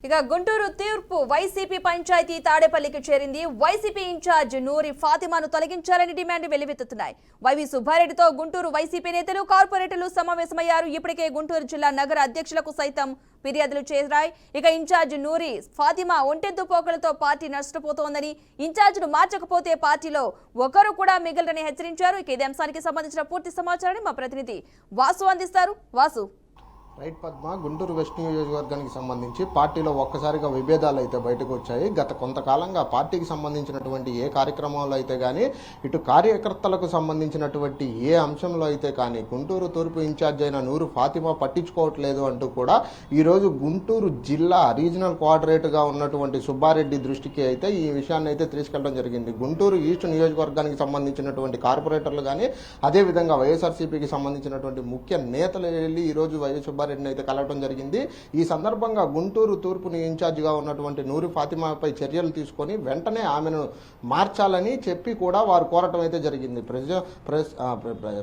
ఇక గుంటూరు తూర్పు వైసీపీ పంచాయతీ తాడేపల్లికి చేరింది. వైసీపీ ఇన్ఛార్జ్ నూరి ఫాతిమాను తొలగించాలని డిమాండ్ వెలువెత్తుతున్నాయి. వైవి సుబ్బారెడ్డితో గుంటూరు వైసీపీ నేతలు, కార్పొరేటర్లు సమావేశమయ్యారు. ఇప్పటికే గుంటూరు జిల్లా నగర అధ్యక్షులకు సైతం ఫిర్యాదులు చేరాయి. ఇక ఇన్ఛార్జ్ నూరి ఫాతిమా ఒంటెద్దు పోకలతో పార్టీ నష్టపోతోందని, ఇన్ఛార్జ్ను మార్చకపోతే పార్టీలో ఒకరు కూడా మిగలరని హెచ్చరించారు. ఇక ఇదే అంశానికి సంబంధించిన పూర్తి సమాచారాన్ని మా ప్రతినిధి వాసు అందిస్తారు. వాసు. రైట్ పద్మ, గుంటూరు వెస్ట్ నియోజకవర్గానికి సంబంధించి పార్టీలో ఒక్కసారిగా విభేదాలు అయితే బయటకు వచ్చాయి. గత కొంతకాలంగా పార్టీకి సంబంధించినటువంటి ఏ కార్యక్రమాల్లో అయితే కానీ, ఇటు కార్యకర్తలకు సంబంధించినటువంటి ఏ అంశంలో అయితే కానీ గుంటూరు తూర్పు ఇన్ఛార్జ్ అయిన నూరు ఫాతిమా పట్టించుకోవట్లేదు అంటూ కూడా ఈరోజు గుంటూరు జిల్లా రీజనల్ కోఆర్డినేటర్గా ఉన్నటువంటి సుబ్బారెడ్డి దృష్టికి అయితే ఈ విషయాన్ని అయితే తీసుకెళ్లడం జరిగింది. గుంటూరు ఈస్ట్ నియోజకవర్గానికి సంబంధించినటువంటి కార్పొరేటర్లు కానీ, అదేవిధంగా వైఎస్ఆర్సీపీకి సంబంధించినటువంటి ముఖ్య నేతలు వెళ్ళి ఈరోజు వైఎస్ సుబ్బారెడ్డిని అయితే కలవడం జరిగింది. ఈ సందర్భంగా గుంటూరు తూర్పు ఇన్ఛార్జిగా ఉన్నటువంటి నూరి ఫాతిమాపై చర్యలు తీసుకొని వెంటనే ఆమెను మార్చాలని చెప్పి కూడా వారు కోరటం అయితే జరిగింది.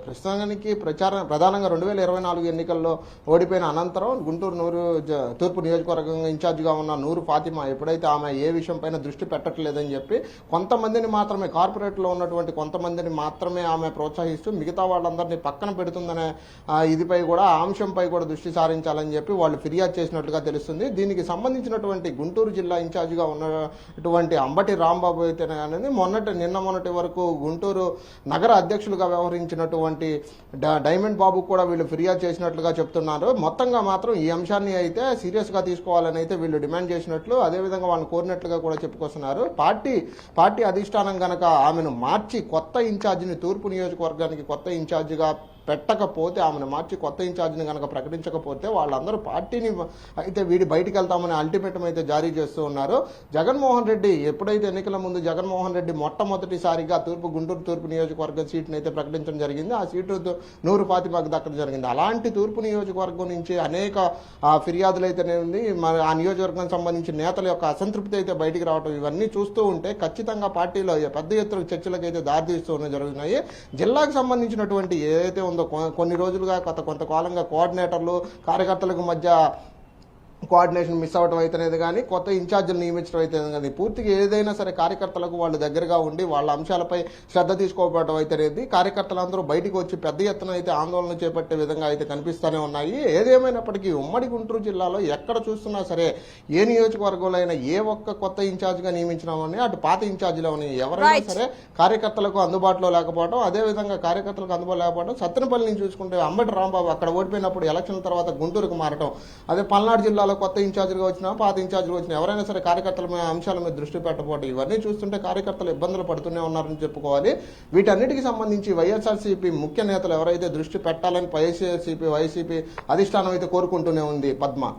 ప్రస్తుతానికి ప్రధానంగా 2024 ఎన్నికల్లో ఓడిపోయిన అనంతరం గుంటూరు తూర్పు నియోజకవర్గం ఇన్ఛార్జిగా ఉన్న నూరు ఫాతిమా ఎప్పుడైతే ఆమె ఏ విషయం పైన దృష్టి పెట్టట్లేదని చెప్పి కొంతమందిని మాత్రమే, కార్పొరేట్లో ఉన్నటువంటి కొంతమందిని మాత్రమే ఆమె ప్రోత్సహిస్తూ మిగతా వాళ్ళందరినీ పక్కన పెడుతుందనే ఇదిపై కూడా, ఆ అంశంపై కూడా దృష్టి సారించాలని చెప్పి వాళ్ళు ఫిర్యాదు చేసినట్లుగా తెలుస్తుంది. దీనికి సంబంధించినటువంటి గుంటూరు జిల్లా ఇన్ఛార్జిగా ఉన్నటువంటి అంబటి రాంబాబు అయితే నిన్న మొన్నటి వరకు గుంటూరు నగర అధ్యక్షులుగా వ్యవహరించినటువంటి డైమండ్ బాబు కూడా వీళ్ళు ఫిర్యాదు చేసినట్లుగా చెప్తున్నారు. మొత్తంగా మాత్రం ఈ అంశాన్ని అయితే సీరియస్ గా తీసుకోవాలని అయితే వీళ్ళు డిమాండ్ చేసినట్లు, అదేవిధంగా వాళ్ళని కోరినట్లుగా కూడా చెప్పుకొస్తున్నారు. పార్టీ అధిష్టానం గనక ఆమెను మార్చి కొత్త ఇన్ఛార్జిని, తూర్పు నియోజకవర్గానికి కొత్త ఇన్ఛార్జిగా పెట్టకపోతే, ఆమెను మార్చి కొత్త ఇన్ఛార్జిని కనుక ప్రకటించకపోతే వాళ్ళందరూ పార్టీని అయితే వీడి బయటికి వెళ్తామని అల్టిమేటం అయితే జారీ చేస్తూ ఉన్నారు. జగన్మోహన్ రెడ్డి ఎప్పుడైతే ఎన్నికల ముందు జగన్మోహన్ రెడ్డి మొట్టమొదటిసారిగా గుంటూరు తూర్పు నియోజకవర్గం సీటును అయితే ప్రకటించడం జరిగింది. ఆ సీటు నూరు ఫాతిమాకు దక్కడం జరిగింది. అలాంటి తూర్పు నియోజకవర్గం నుంచి అనేక ఫిర్యాదులు అయితేనే ఉంది, మరి ఆ నియోజకవర్గానికి సంబంధించిన నేతల యొక్క అసంతృప్తి అయితే బయటికి రావడం, ఇవన్నీ చూస్తూ ఉంటే ఖచ్చితంగా పార్టీలో పెద్ద ఎత్తున చర్చలకు అయితే దారితీస్తూ జరుగుతున్నాయి. జిల్లాకు సంబంధించినటువంటి ఏదైతే కొన్ని రోజులుగా కొంతకాలంగా కోఆర్డినేటర్లు, కార్యకర్తలకు మధ్య కోఆర్డినేషన్ మిస్ అవ్వడం అయితేనేది కానీ, కొత్త ఇన్ఛార్జీలు నియమించడం అయితే కానీ, పూర్తిగా ఏదైనా సరే కార్యకర్తలకు వాళ్ళు దగ్గరగా ఉండి వాళ్ళ అంశాలపై శ్రద్ధ తీసుకోవడం అయితేనేది, కార్యకర్తలందరూ బయటికి వచ్చి పెద్ద ఎత్తున అయితే ఆందోళన చేపట్టే విధంగా అయితే కనిపిస్తూనే ఉన్నాయి. ఏదేమైనప్పటికీ ఉమ్మడి గుంటూరు జిల్లాలో ఎక్కడ చూస్తున్నా సరే, ఏ నియోజకవర్గంలో అయినా ఏ ఒక్క కొత్త ఇన్ఛార్జిగా నియమించినామని, అటు పాత ఇన్ఛార్జీలోని ఎవరైనా సరే కార్యకర్తలకు అందుబాటులో లేకపోవడం, అదేవిధంగా కార్యకర్తలకు అందుబాటులో లేకపోవడం. సత్తెనపల్లి నుంచి చూసుకుంటే అంబటి రాంబాబు అక్కడ ఓడిపోయినప్పుడు ఎలక్షన్ల తర్వాత గుంటూరుకు మారటం, అదే పల్నాడు జిల్లాలో కొత్త ఇన్ఛార్జిగా వచ్చినా, పాత ఇన్ఛార్జిగా వచ్చినా ఎవరైనా సరే కార్యకర్తల అంశాల మీద దృష్టి పెట్టకపోవడం, ఇవన్నీ చూస్తుంటే కార్యకర్తలు ఇబ్బందులు పడుతూనే ఉన్నారని చెప్పుకోవాలి. వీటన్నిటికీ సంబంధించి వైఎస్ఆర్సీపీ ముఖ్య నేతలు ఎవరైతే దృష్టి పెట్టాలని వైసీపీ అధిష్టానం అయితే కోరుకుంటూనే ఉంది. పద్మ.